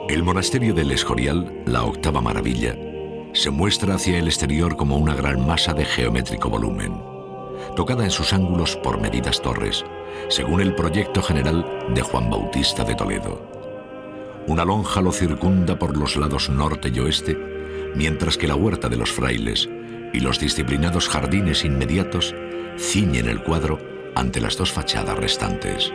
El monasterio del Escorial, la octava maravilla, se muestra hacia el exterior como una gran masa de geométrico volumen, tocada en sus ángulos por medidas torres, según el proyecto general de Juan Bautista de Toledo. Una lonja lo circunda por los lados norte y oeste, mientras que la huerta de los frailes y los disciplinados jardines inmediatos ciñen el cuadro ante las dos fachadas restantes.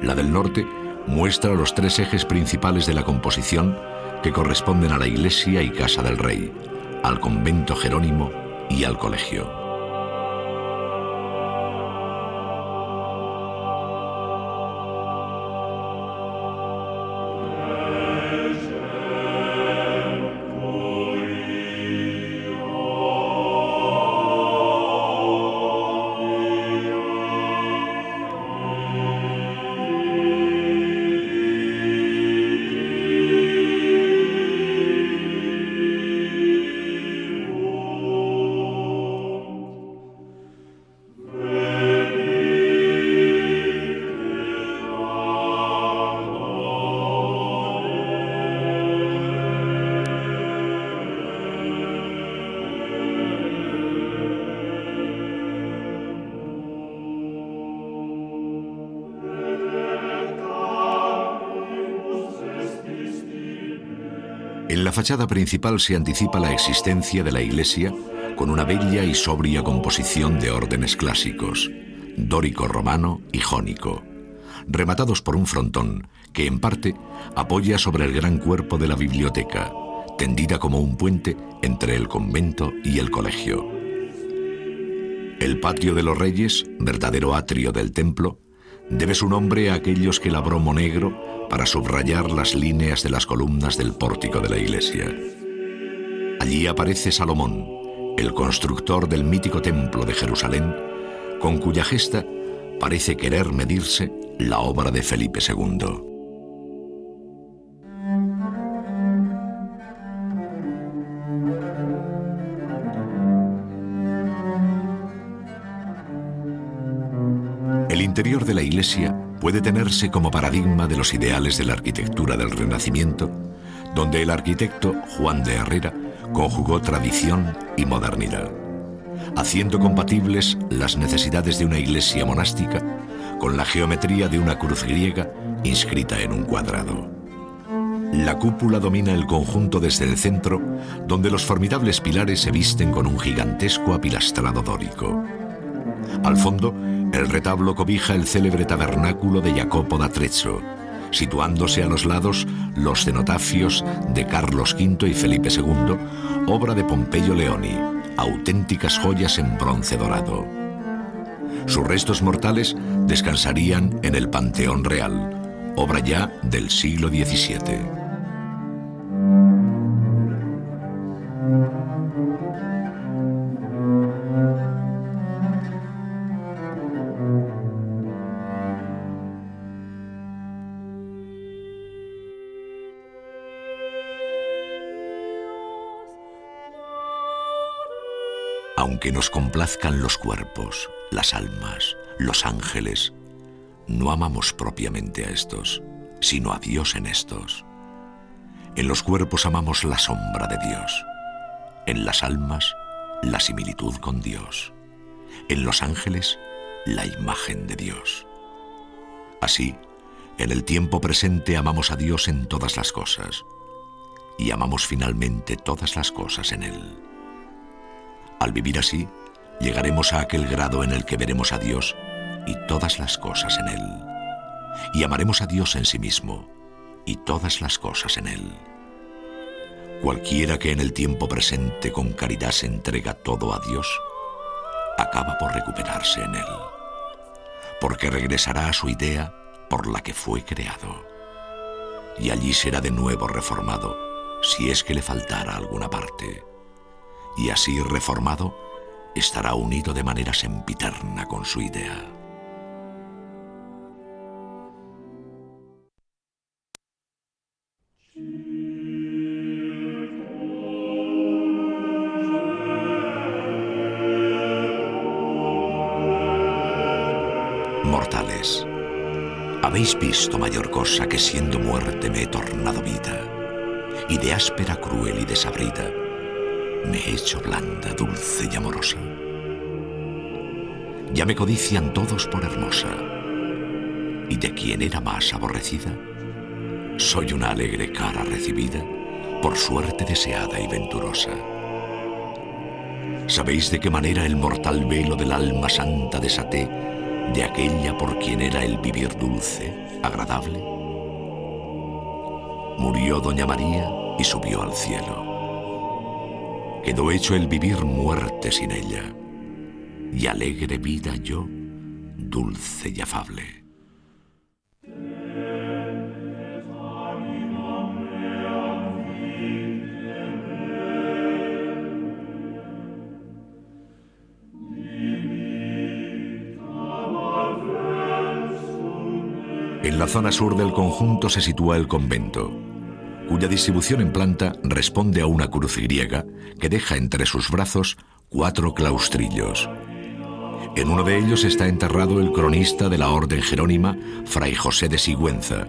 La del norte muestra los tres ejes principales de la composición que corresponden a la iglesia y casa del rey, al convento jerónimo y al colegio. En la fachada principal se anticipa la existencia de la iglesia con una bella y sobria composición de órdenes clásicos, dórico romano y jónico, rematados por un frontón que en parte apoya sobre el gran cuerpo de la biblioteca, tendida como un puente entre el convento y el colegio. El patio de los reyes, verdadero atrio del templo, debe su nombre a aquellos que labró Monegro para subrayar las líneas de las columnas del pórtico de la iglesia. Allí aparece Salomón, el constructor del mítico templo de Jerusalén, con cuya gesta parece querer medirse la obra de Felipe II. El interior de la iglesia puede tenerse como paradigma de los ideales de la arquitectura del Renacimiento, donde el arquitecto Juan de Herrera conjugó tradición y modernidad, haciendo compatibles las necesidades de una iglesia monástica con la geometría de una cruz griega inscrita en un cuadrado. La cúpula domina el conjunto desde el centro, donde los formidables pilares se visten con un gigantesco apilastrado dórico. Al fondo, el retablo cobija el célebre tabernáculo de Jacopo da Trezzo, situándose a los lados los cenotafios de Carlos V y Felipe II, obra de Pompeyo Leoni, auténticas joyas en bronce dorado. Sus restos mortales descansarían en el Panteón Real, obra ya del siglo XVII. Aunque nos complazcan los cuerpos, las almas, los ángeles, no amamos propiamente a estos, sino a Dios en estos. En los cuerpos amamos la sombra de Dios, en las almas la similitud con Dios, en los ángeles la imagen de Dios. Así, en el tiempo presente amamos a Dios en todas las cosas, y amamos finalmente todas las cosas en Él. Al vivir así, llegaremos a aquel grado en el que veremos a Dios y todas las cosas en Él, y amaremos a Dios en sí mismo y todas las cosas en Él. Cualquiera que en el tiempo presente con caridad se entrega todo a Dios, acaba por recuperarse en Él, porque regresará a su idea por la que fue creado, y allí será de nuevo reformado, si es que le faltara alguna parte. Y así reformado, estará unido de manera sempiterna con su idea. Mortales, habéis visto mayor cosa que siendo muerte me he tornado vida, y de áspera, cruel y desabrida me he hecho blanda, dulce y amorosa. Ya me codician todos por hermosa, y de quien era más aborrecida, soy una alegre cara recibida, por suerte deseada y venturosa. ¿Sabéis de qué manera el mortal velo del alma santa desaté de aquella por quien era el vivir dulce, agradable? Murió doña María y subió al cielo. Quedó hecho el vivir muerte sin ella, y alegre vida yo, dulce y afable. En la zona sur del conjunto se sitúa el convento, cuya distribución en planta responde a una cruz griega que deja entre sus brazos 4 claustrillos. En uno de ellos está enterrado el cronista de la orden jerónima, Fray José de Sigüenza,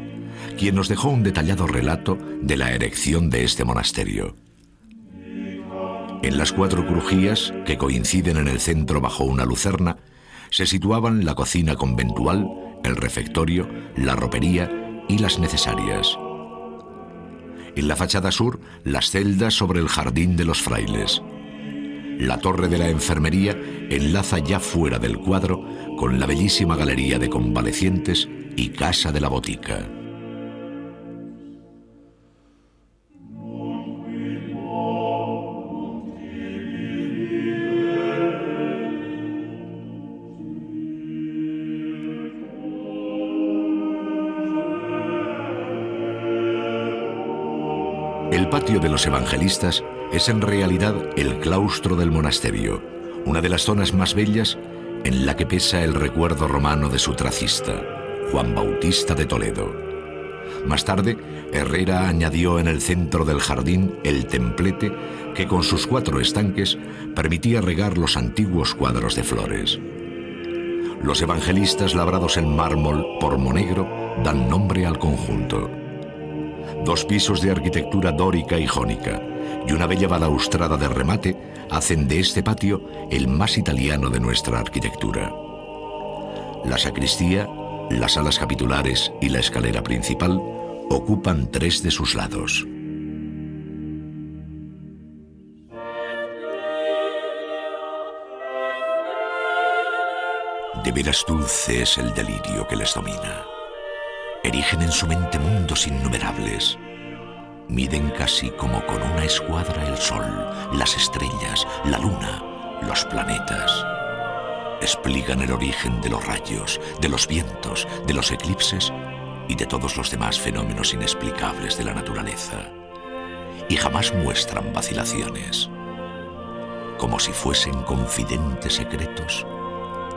quien nos dejó un detallado relato de la erección de este monasterio. En las 4 crujías, que coinciden en el centro bajo una lucerna, se situaban la cocina conventual, el refectorio, la ropería y las necesarias. En la fachada sur, las celdas sobre el jardín de los frailes. La torre de la enfermería enlaza ya fuera del cuadro con la bellísima galería de convalecientes y casa de la botica. El patio de los evangelistas es en realidad el claustro del monasterio, una de las zonas más bellas en la que pesa el recuerdo romano de su tracista, Juan Bautista de Toledo. Más tarde, Herrera añadió en el centro del jardín el templete que con sus 4 estanques permitía regar los antiguos cuadros de flores. Los evangelistas labrados en mármol por Monegro dan nombre al conjunto. 2 pisos de arquitectura dórica y jónica y una bella balaustrada de remate hacen de este patio el más italiano de nuestra arquitectura. La sacristía, las salas capitulares y la escalera principal ocupan 3 de sus lados. De veras dulce es el delirio que les domina. Erigen en su mente mundos innumerables. Miden casi como con una escuadra el sol, las estrellas, la luna, los planetas. Explican el origen de los rayos, de los vientos, de los eclipses y de todos los demás fenómenos inexplicables de la naturaleza. Y jamás muestran vacilaciones, como si fuesen confidentes secretos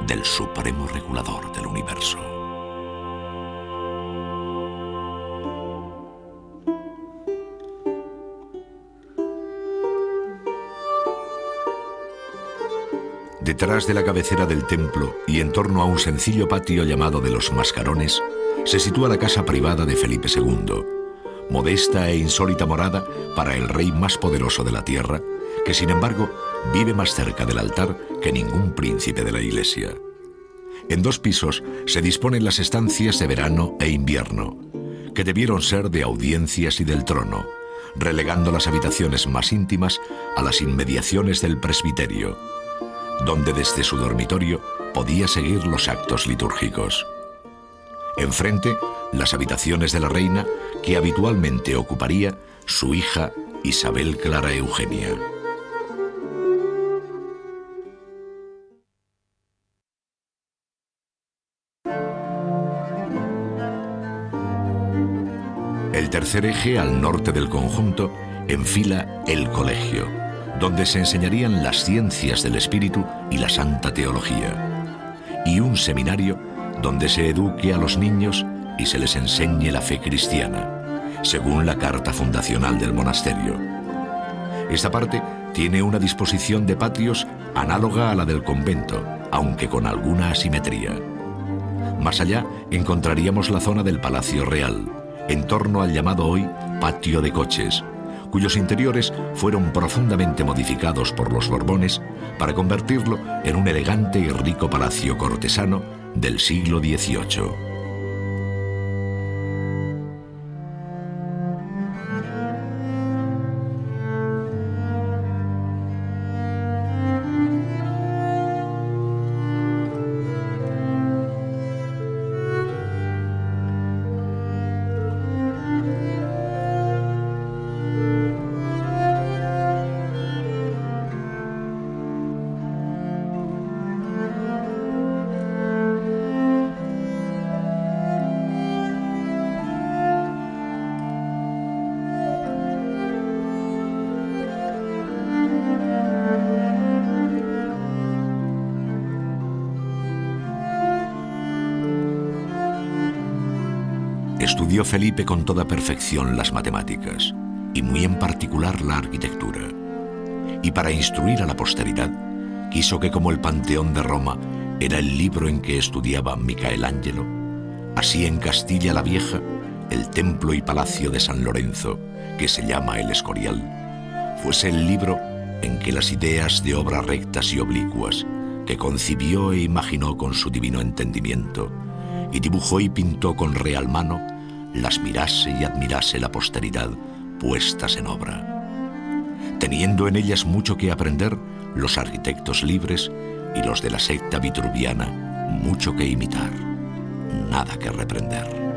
del supremo regulador del universo. Detrás de la cabecera del templo y en torno a un sencillo patio llamado de los Mascarones, se sitúa la casa privada de Felipe II, modesta e insólita morada para el rey más poderoso de la tierra, que sin embargo vive más cerca del altar que ningún príncipe de la iglesia. En 2 pisos se disponen las estancias de verano e invierno, que debieron ser de audiencias y del trono, relegando las habitaciones más íntimas a las inmediaciones del presbiterio, donde desde su dormitorio podía seguir los actos litúrgicos. Enfrente, las habitaciones de la reina, que habitualmente ocuparía su hija Isabel Clara Eugenia. El tercer eje, al norte del conjunto, enfila el colegio, donde se enseñarían las ciencias del espíritu y la santa teología, y un seminario donde se eduque a los niños y se les enseñe la fe cristiana, según la carta fundacional del monasterio. Esta parte tiene una disposición de patios análoga a la del convento, aunque con alguna asimetría. Más allá encontraríamos la zona del Palacio Real, en torno al llamado hoy Patio de Coches, cuyos interiores fueron profundamente modificados por los Borbones para convertirlo en un elegante y rico palacio cortesano del siglo XVIII. Estudió Felipe con toda perfección las matemáticas, y muy en particular la arquitectura. Y para instruir a la posteridad, quiso que como el Panteón de Roma era el libro en que estudiaba Michelangelo, así en Castilla la Vieja, el templo y palacio de San Lorenzo, que se llama El Escorial, fuese el libro en que las ideas de obras rectas y oblicuas, que concibió e imaginó con su divino entendimiento, y dibujó y pintó con real mano, las mirase y admirase la posteridad puestas en obra. Teniendo en ellas mucho que aprender, los arquitectos libres y los de la secta vitruviana mucho que imitar, nada que reprender.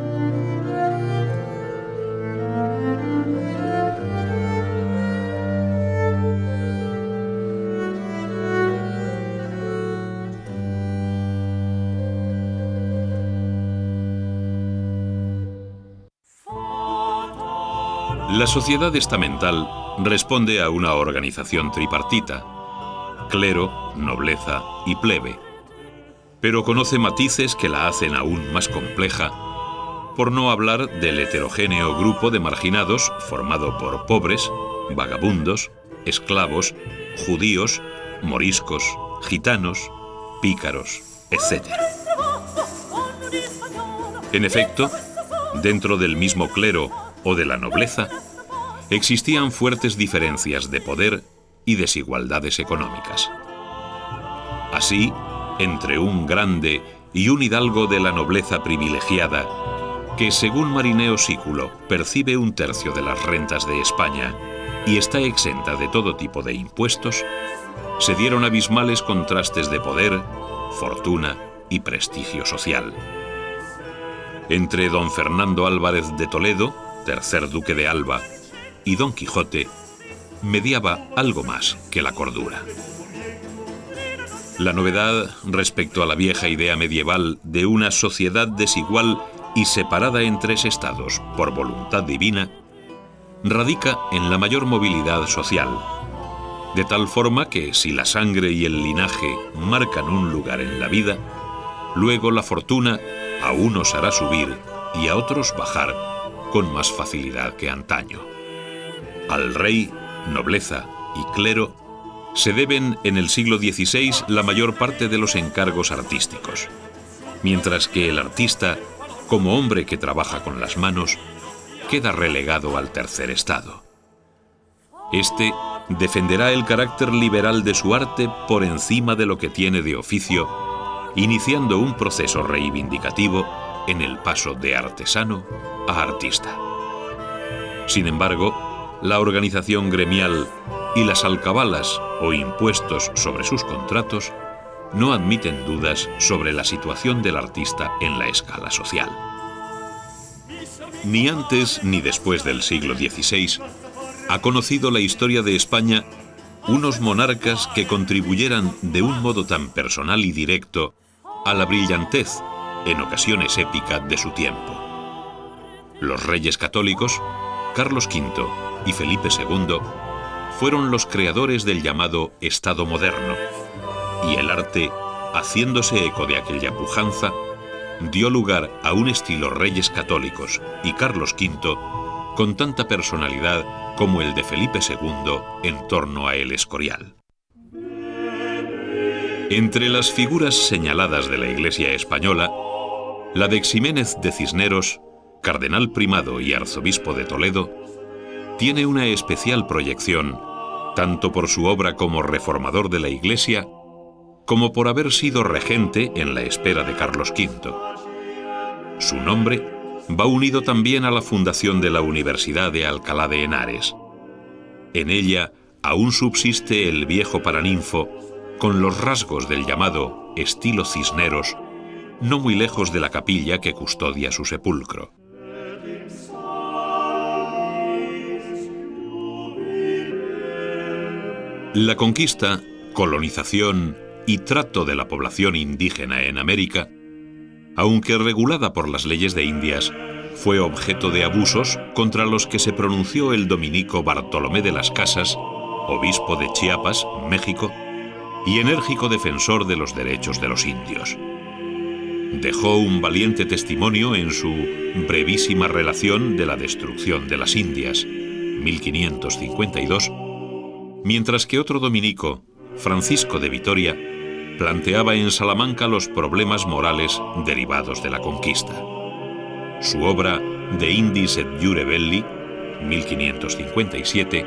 La sociedad estamental responde a una organización tripartita: clero, nobleza y plebe, pero conoce matices que la hacen aún más compleja, por no hablar del heterogéneo grupo de marginados formado por pobres, vagabundos, esclavos, judíos, moriscos, gitanos, pícaros, etc. En efecto, dentro del mismo clero o de la nobleza, existían fuertes diferencias de poder y desigualdades económicas. Así, entre un grande y un hidalgo de la nobleza privilegiada, que según Marineo Sículo percibe 1/3 de las rentas de España y está exenta de todo tipo de impuestos, se dieron abismales contrastes de poder, fortuna y prestigio social. Entre don Fernando Álvarez de Toledo, tercer duque de Alba, y Don Quijote, mediaba algo más que la cordura. La novedad respecto a la vieja idea medieval de una sociedad desigual y separada en 3 estados por voluntad divina, radica en la mayor movilidad social, de tal forma que si la sangre y el linaje marcan un lugar en la vida, luego la fortuna a unos hará subir y a otros bajar con más facilidad que antaño. Al rey, nobleza y clero se deben en el siglo XVI la mayor parte de los encargos artísticos, mientras que el artista, como hombre que trabaja con las manos, queda relegado al tercer estado. Este defenderá el carácter liberal de su arte por encima de lo que tiene de oficio, iniciando un proceso reivindicativo en el paso de artesano a artista. Sin embargo, la organización gremial y las alcabalas o impuestos sobre sus contratos no admiten dudas sobre la situación del artista en la escala social. Ni antes ni después del siglo XVI ha conocido la historia de España unos monarcas que contribuyeran de un modo tan personal y directo a la brillantez, en ocasiones épica, de su tiempo. Los reyes católicos, Carlos V y Felipe II, fueron los creadores del llamado Estado moderno, y el arte, haciéndose eco de aquella pujanza, dio lugar a un estilo Reyes Católicos y Carlos V con tanta personalidad como el de Felipe II en torno a El Escorial. Entre las figuras señaladas de la Iglesia española, La de Ximénez de Cisneros, cardenal primado y arzobispo de Toledo, tiene una especial proyección, tanto por su obra como reformador de la Iglesia, como por haber sido regente en la espera de Carlos V. Su nombre va unido también a la fundación de la Universidad de Alcalá de Henares. En ella aún subsiste el viejo paraninfo con los rasgos del llamado estilo Cisneros, no muy lejos de la capilla que custodia su sepulcro. La conquista, colonización y trato de la población indígena en América, aunque regulada por las leyes de Indias, fue objeto de abusos contra los que se pronunció el dominico Bartolomé de las Casas, obispo de Chiapas, México, y enérgico defensor de los derechos de los indios. Dejó un valiente testimonio en su brevísima relación de la destrucción de las Indias, 1552, mientras que otro dominico, Francisco de Vitoria, planteaba en Salamanca los problemas morales derivados de la conquista. Su obra De Indis et Iure Belli, 1557,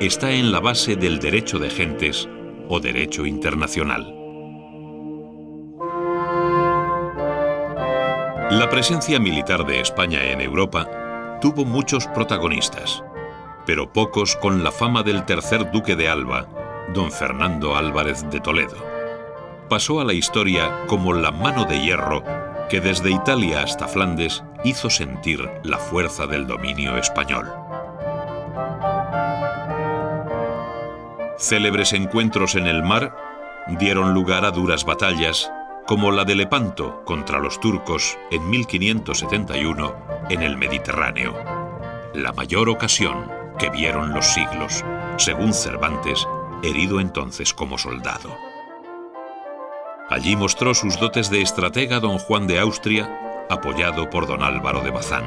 está en la base del derecho de gentes o derecho internacional. La presencia militar de España en Europa tuvo muchos protagonistas, pero pocos con la fama del tercer duque de Alba, don Fernando Álvarez de Toledo. Pasó a la historia como la mano de hierro que desde Italia hasta Flandes hizo sentir la fuerza del dominio español. Célebres encuentros en el mar dieron lugar a duras batallas, como la de Lepanto contra los turcos en 1571 en el Mediterráneo, la mayor ocasión que vieron los siglos, según Cervantes, herido entonces como soldado. Allí mostró sus dotes de estratega don Juan de Austria, apoyado por don Álvaro de Bazán.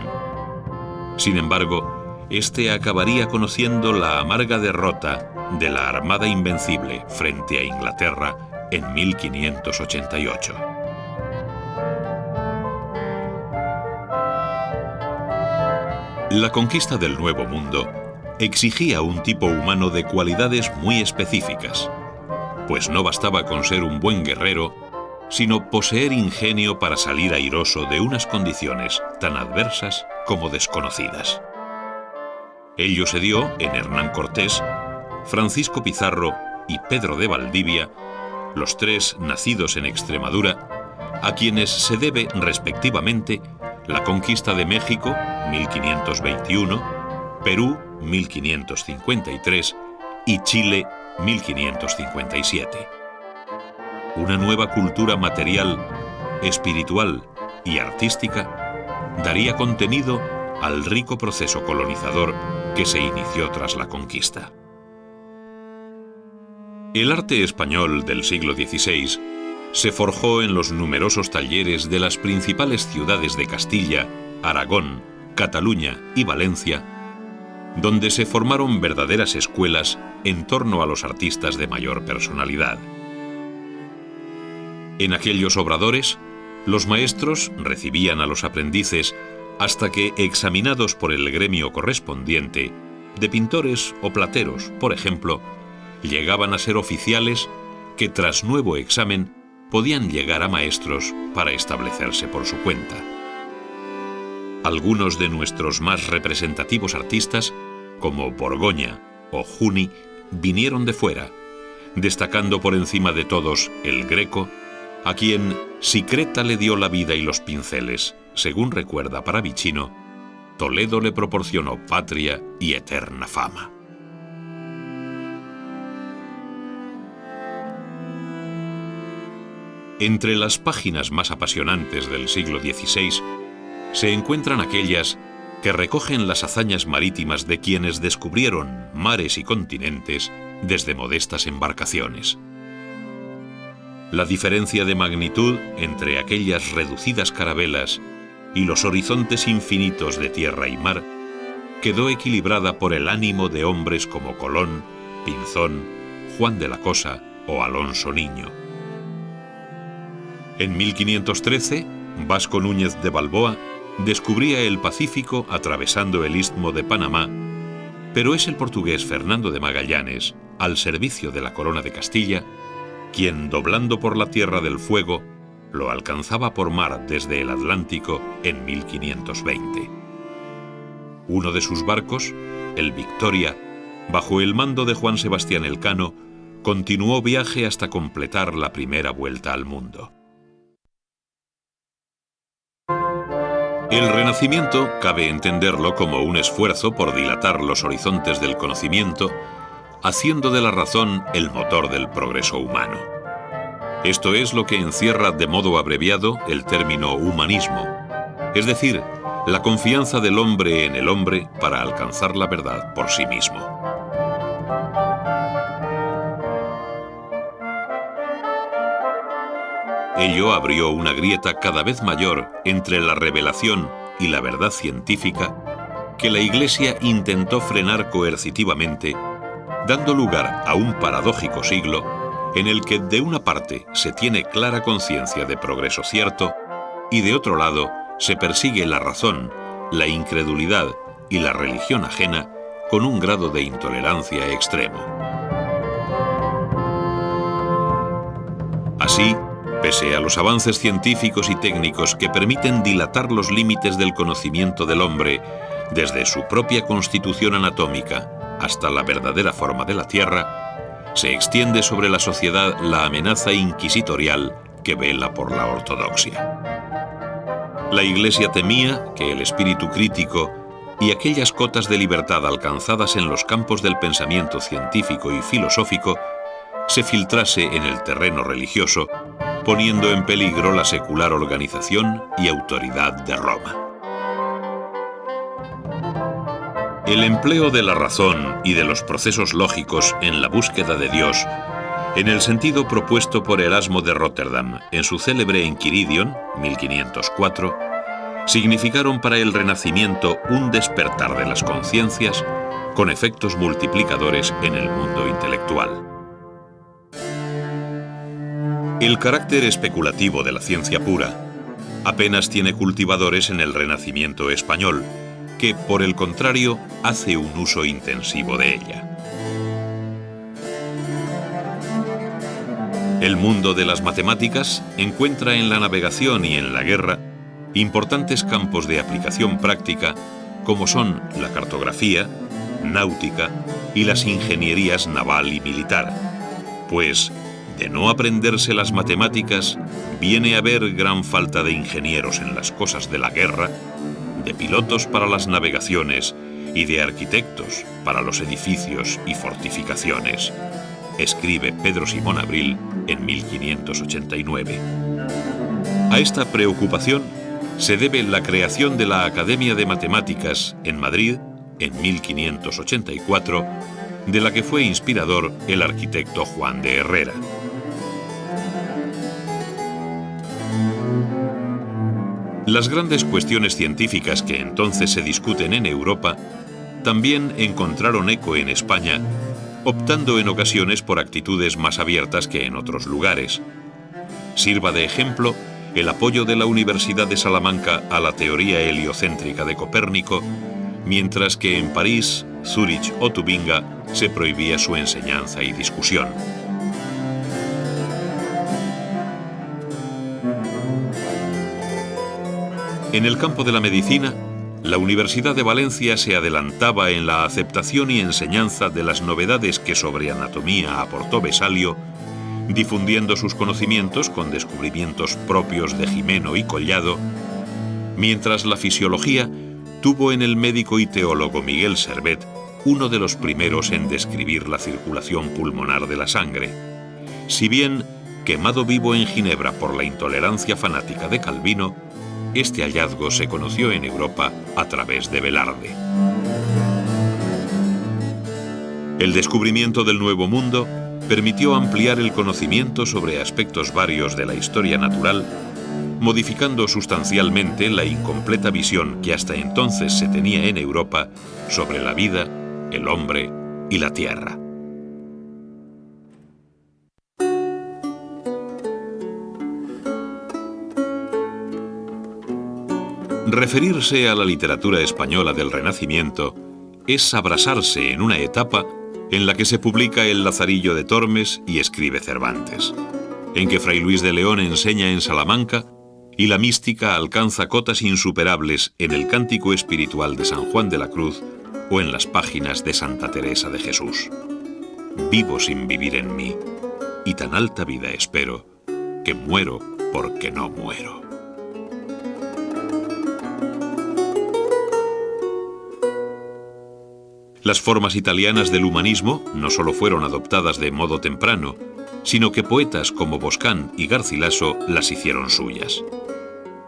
Sin embargo, este acabaría conociendo la amarga derrota de la Armada Invencible frente a Inglaterra en 1588. La conquista del Nuevo Mundo exigía un tipo humano de cualidades muy específicas, pues no bastaba con ser un buen guerrero, sino poseer ingenio para salir airoso de unas condiciones tan adversas como desconocidas. Ello se dio en Hernán Cortés, Francisco Pizarro y Pedro de Valdivia, los tres nacidos en Extremadura, a quienes se debe respectivamente la conquista de México, 1521, Perú, 1553 y Chile, 1557. Una nueva cultura material, espiritual y artística daría contenido al rico proceso colonizador que se inició tras la conquista. El arte español del siglo XVI se forjó en los numerosos talleres de las principales ciudades de Castilla, Aragón, Cataluña y Valencia, donde se formaron verdaderas escuelas en torno a los artistas de mayor personalidad. En aquellos obradores, los maestros recibían a los aprendices hasta que, examinados por el gremio correspondiente, de pintores o plateros, por ejemplo, llegaban a ser oficiales que, tras nuevo examen, podían llegar a maestros para establecerse por su cuenta. Algunos de nuestros más representativos artistas, como Borgoña o Juni, vinieron de fuera, destacando por encima de todos el Greco, a quien si Creta le dio la vida y los pinceles, según recuerda Paravicino, Toledo le proporcionó patria y eterna fama. Entre las páginas más apasionantes del siglo XVI se encuentran aquellas que recogen las hazañas marítimas de quienes descubrieron mares y continentes desde modestas embarcaciones. La diferencia de magnitud entre aquellas reducidas carabelas y los horizontes infinitos de tierra y mar quedó equilibrada por el ánimo de hombres como Colón, Pinzón, Juan de la Cosa o Alonso Niño. En 1513, Vasco Núñez de Balboa descubría el Pacífico atravesando el Istmo de Panamá, pero es el portugués Fernando de Magallanes, al servicio de la corona de Castilla, quien, doblando por la Tierra del Fuego, lo alcanzaba por mar desde el Atlántico en 1520. Uno de sus barcos, el Victoria, bajo el mando de Juan Sebastián Elcano, continuó viaje hasta completar la primera vuelta al mundo. El Renacimiento cabe entenderlo como un esfuerzo por dilatar los horizontes del conocimiento, haciendo de la razón el motor del progreso humano. Esto es lo que encierra de modo abreviado el término humanismo, es decir, la confianza del hombre en el hombre para alcanzar la verdad por sí mismo. Ello abrió una grieta cada vez mayor entre la revelación y la verdad científica que la Iglesia intentó frenar coercitivamente, dando lugar a un paradójico siglo en el que de una parte se tiene clara conciencia de progreso cierto y de otro lado se persigue la razón, la incredulidad y la religión ajena con un grado de intolerancia extremo. Así, pese a los avances científicos y técnicos que permiten dilatar los límites del conocimiento del hombre, desde su propia constitución anatómica hasta la verdadera forma de la Tierra, se extiende sobre la sociedad la amenaza inquisitorial que vela por la ortodoxia. La Iglesia temía que el espíritu crítico y aquellas cotas de libertad alcanzadas en los campos del pensamiento científico y filosófico se filtrase en el terreno religioso, poniendo en peligro la secular organización y autoridad de Roma. El empleo de la razón y de los procesos lógicos en la búsqueda de Dios, en el sentido propuesto por Erasmo de Róterdam en su célebre Enquiridion, 1504, significaron para el Renacimiento un despertar de las conciencias con efectos multiplicadores en el mundo intelectual. El carácter especulativo de la ciencia pura apenas tiene cultivadores en el Renacimiento español, que, por el contrario, hace un uso intensivo de ella. El mundo de las matemáticas encuentra en la navegación y en la guerra importantes campos de aplicación práctica como son la cartografía, náutica y las ingenierías naval y militar, pues de no aprenderse las matemáticas, viene a haber gran falta de ingenieros en las cosas de la guerra, de pilotos para las navegaciones y de arquitectos para los edificios y fortificaciones, escribe Pedro Simón Abril en 1589. A esta preocupación se debe la creación de la Academia de Matemáticas en Madrid en 1584, de la que fue inspirador el arquitecto Juan de Herrera. Las grandes cuestiones científicas que entonces se discuten en Europa también encontraron eco en España, optando en ocasiones por actitudes más abiertas que en otros lugares. Sirva de ejemplo el apoyo de la Universidad de Salamanca a la teoría heliocéntrica de Copérnico, mientras que en París, Zúrich o Tubinga se prohibía su enseñanza y discusión. En el campo de la medicina, la Universidad de Valencia se adelantaba en la aceptación y enseñanza de las novedades que sobre anatomía aportó Vesalio, difundiendo sus conocimientos con descubrimientos propios de Gimeno y Collado, mientras la fisiología tuvo en el médico y teólogo Miguel Servet uno de los primeros en describir la circulación pulmonar de la sangre, si bien, quemado vivo en Ginebra por la intolerancia fanática de Calvino, este hallazgo se conoció en Europa a través de Velarde. El descubrimiento del Nuevo Mundo permitió ampliar el conocimiento sobre aspectos varios de la historia natural, modificando sustancialmente la incompleta visión que hasta entonces se tenía en Europa sobre la vida, el hombre y la tierra. Referirse a la literatura española del Renacimiento es abrasarse en una etapa en la que se publica El Lazarillo de Tormes y escribe Cervantes, en que Fray Luis de León enseña en Salamanca y la mística alcanza cotas insuperables en el Cántico Espiritual de San Juan de la Cruz o en las páginas de Santa Teresa de Jesús. Vivo sin vivir en mí, y tan alta vida espero, que muero porque no muero. Las formas italianas del humanismo no solo fueron adoptadas de modo temprano, sino que poetas como Boscán y Garcilaso las hicieron suyas.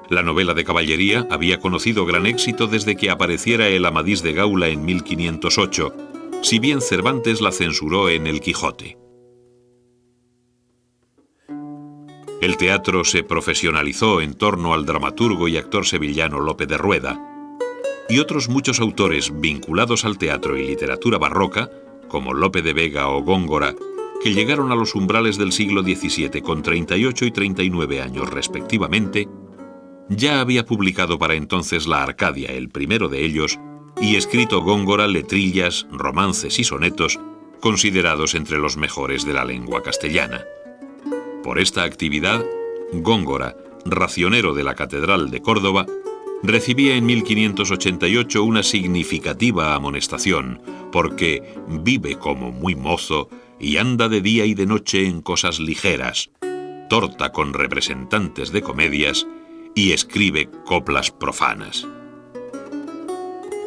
La novela de caballería había conocido gran éxito desde que apareciera el Amadís de Gaula en 1508, si bien Cervantes la censuró en El Quijote. El teatro se profesionalizó en torno al dramaturgo y actor sevillano Lope de Rueda, y otros muchos autores vinculados al teatro y literatura barroca, como Lope de Vega o Góngora, que llegaron a los umbrales del siglo XVII con 38 y 39 años respectivamente, ya había publicado para entonces La Arcadia, el primero de ellos, y escrito Góngora letrillas, romances y sonetos, considerados entre los mejores de la lengua castellana. Por esta actividad, Góngora, racionero de la Catedral de Córdoba, recibía en 1588 una significativa amonestación, porque vive como muy mozo y anda de día y de noche en cosas ligeras, torta con representantes de comedias y escribe coplas profanas.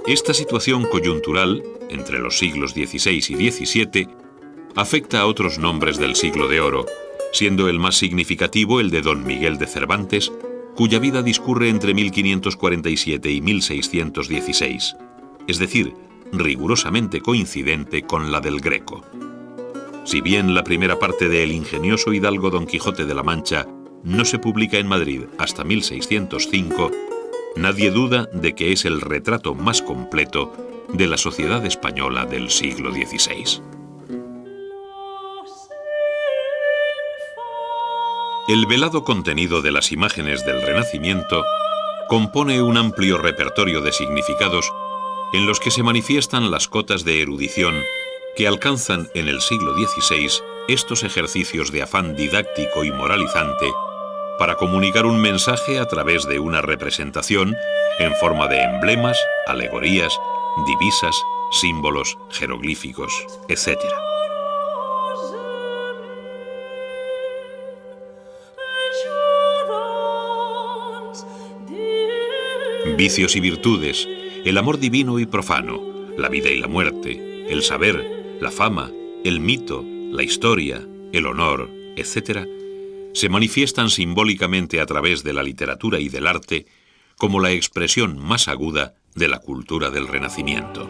Esta situación coyuntural, entre los siglos XVI y XVII, afecta a otros nombres del Siglo de Oro, siendo el más significativo el de Don Miguel de Cervantes, cuya vida discurre entre 1547 y 1616, es decir, rigurosamente coincidente con la del Greco. Si bien la primera parte de El ingenioso hidalgo Don Quijote de la Mancha no se publica en Madrid hasta 1605, nadie duda de que es el retrato más completo de la sociedad española del siglo XVI. El velado contenido de las imágenes del Renacimiento compone un amplio repertorio de significados en los que se manifiestan las cotas de erudición que alcanzan en el siglo XVI estos ejercicios de afán didáctico y moralizante para comunicar un mensaje a través de una representación en forma de emblemas, alegorías, divisas, símbolos, jeroglíficos, etc. Vicios y virtudes, el amor divino y profano, la vida y la muerte, el saber, la fama, el mito, la historia, el honor, etc., se manifiestan simbólicamente a través de la literatura y del arte como la expresión más aguda de la cultura del Renacimiento.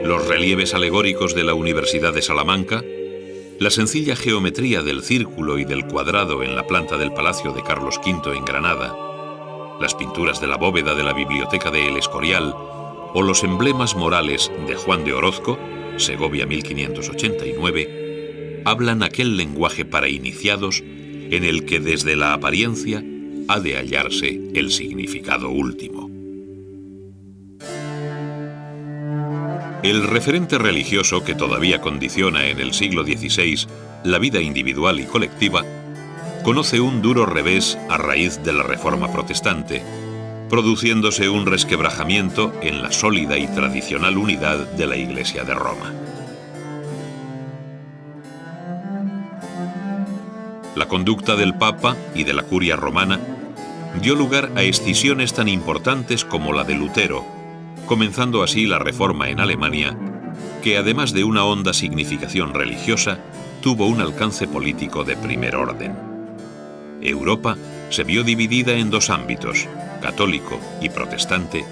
Los relieves alegóricos de la Universidad de Salamanca, la sencilla geometría del círculo y del cuadrado en la planta del Palacio de Carlos V en Granada, las pinturas de la bóveda de la Biblioteca de El Escorial o los emblemas morales de Juan de Orozco, Segovia 1589, hablan aquel lenguaje para iniciados en el que desde la apariencia ha de hallarse el significado último. El referente religioso que todavía condiciona en el siglo XVI la vida individual y colectiva conoce un duro revés a raíz de la Reforma Protestante, produciéndose un resquebrajamiento en la sólida y tradicional unidad de la Iglesia de Roma. La conducta del Papa y de la Curia Romana dio lugar a escisiones tan importantes como la de Lutero, comenzando así la Reforma en Alemania, que además de una honda significación religiosa, tuvo un alcance político de primer orden. Europa se vio dividida en dos ámbitos, católico y protestante,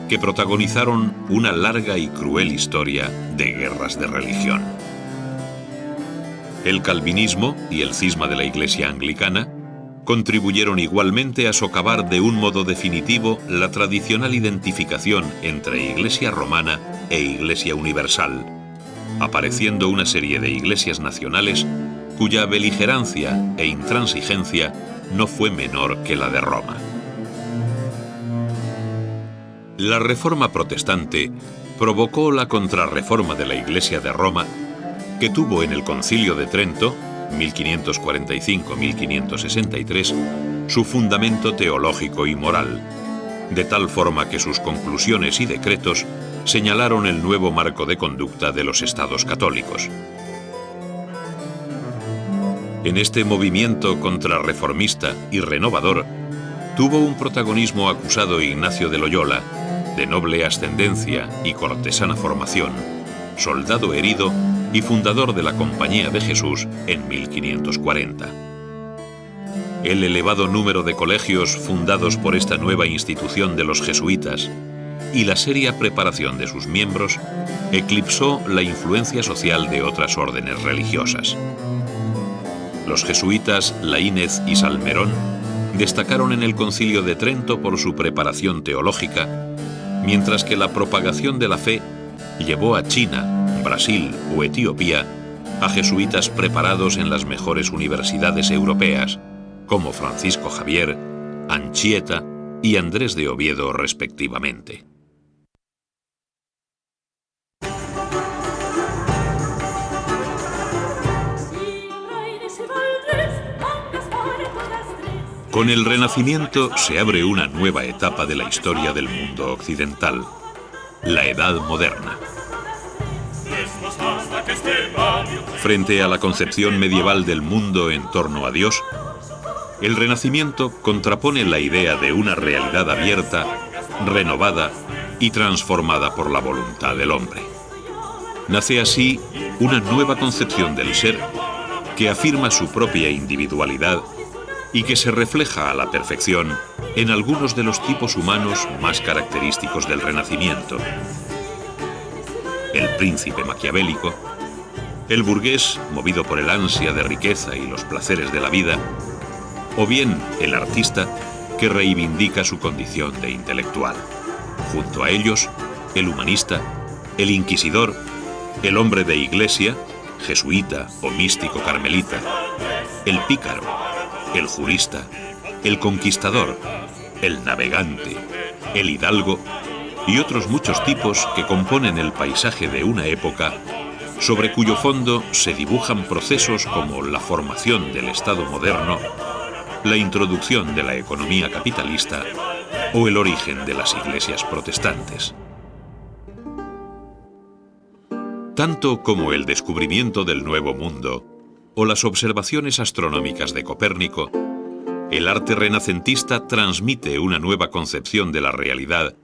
que protagonizaron una larga y cruel historia de guerras de religión. El calvinismo y el cisma de la Iglesia anglicana contribuyeron igualmente a socavar de un modo definitivo la tradicional identificación entre Iglesia romana e Iglesia universal, apareciendo una serie de iglesias nacionales cuya beligerancia e intransigencia no fue menor que la de Roma. La Reforma protestante provocó la contrarreforma de la Iglesia de Roma, que tuvo en el Concilio de Trento, 1545-1563, su fundamento teológico y moral, de tal forma que sus conclusiones y decretos señalaron el nuevo marco de conducta de los estados católicos. En este movimiento contrarreformista y renovador tuvo un protagonismo acusado Ignacio de Loyola, de noble ascendencia y cortesana formación, soldado herido y fundador de la Compañía de Jesús en 1540. El elevado número de colegios fundados por esta nueva institución de los jesuitas y la seria preparación de sus miembros eclipsó la influencia social de otras órdenes religiosas. Los jesuitas Laínez y Salmerón destacaron en el Concilio de Trento por su preparación teológica, mientras que la propagación de la fe llevó a China, Brasil o Etiopía a jesuitas preparados en las mejores universidades europeas, como Francisco Javier, Anchieta y Andrés de Oviedo respectivamente. Con el Renacimiento se abre una nueva etapa de la historia del mundo occidental, la Edad Moderna. Frente a la concepción medieval del mundo en torno a Dios, el Renacimiento contrapone la idea de una realidad abierta, renovada y transformada por la voluntad del hombre. Nace así una nueva concepción del ser que afirma su propia individualidad y que se refleja a la perfección en algunos de los tipos humanos más característicos del Renacimiento: el príncipe maquiavélico, el burgués movido por el ansia de riqueza y los placeres de la vida, o bien el artista que reivindica su condición de intelectual. Junto a ellos, el humanista, el inquisidor, el hombre de iglesia, jesuita o místico carmelita, el pícaro, el jurista, el conquistador, el navegante, el hidalgo y otros muchos tipos que componen el paisaje de una época sobre cuyo fondo se dibujan procesos como la formación del Estado moderno, la introducción de la economía capitalista o el origen de las iglesias protestantes. Tanto como el descubrimiento del Nuevo Mundo o las observaciones astronómicas de Copérnico, el arte renacentista transmite una nueva concepción de la realidad,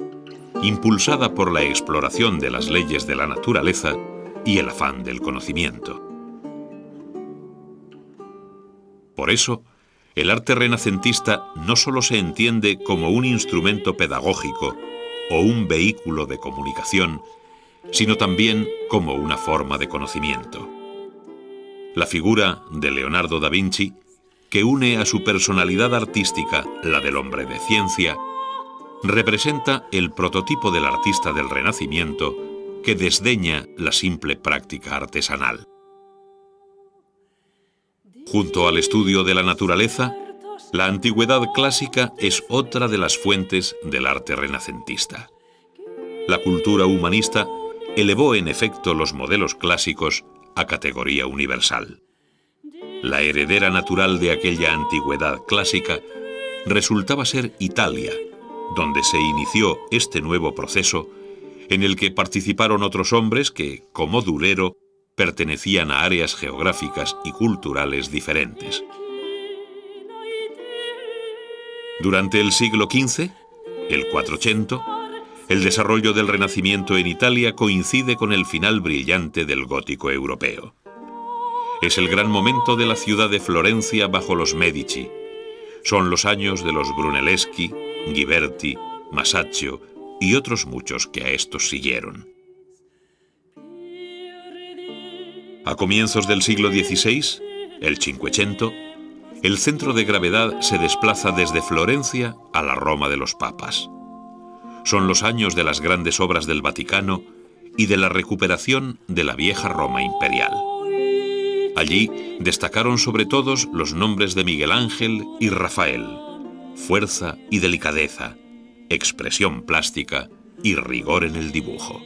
impulsada por la exploración de las leyes de la naturaleza y el afán del conocimiento. Por eso, el arte renacentista no solo se entiende como un instrumento pedagógico o un vehículo de comunicación, sino también como una forma de conocimiento. La figura de Leonardo da Vinci, que une a su personalidad artística la del hombre de ciencia, representa el prototipo del artista del Renacimiento que desdeña la simple práctica artesanal. Junto al estudio de la naturaleza, la antigüedad clásica es otra de las fuentes del arte renacentista. La cultura humanista elevó en efecto los modelos clásicos a categoría universal. La heredera natural de aquella antigüedad clásica resultaba ser Italia, donde se inició este nuevo proceso en el que participaron otros hombres que, como Durero, pertenecían a áreas geográficas y culturales diferentes. Durante el siglo XV, el Quattrocento, el desarrollo del Renacimiento en Italia coincide con el final brillante del gótico europeo. Es el gran momento de la ciudad de Florencia bajo los Medici. Son los años de los Brunelleschi, Ghiberti, Masaccio y otros muchos que a estos siguieron. A comienzos del siglo XVI, el Cinquecento, el centro de gravedad se desplaza desde Florencia a la Roma de los Papas. Son los años de las grandes obras del Vaticano y de la recuperación de la vieja Roma imperial. Allí destacaron sobre todos los nombres de Miguel Ángel y Rafael: fuerza y delicadeza, expresión plástica y rigor en el dibujo.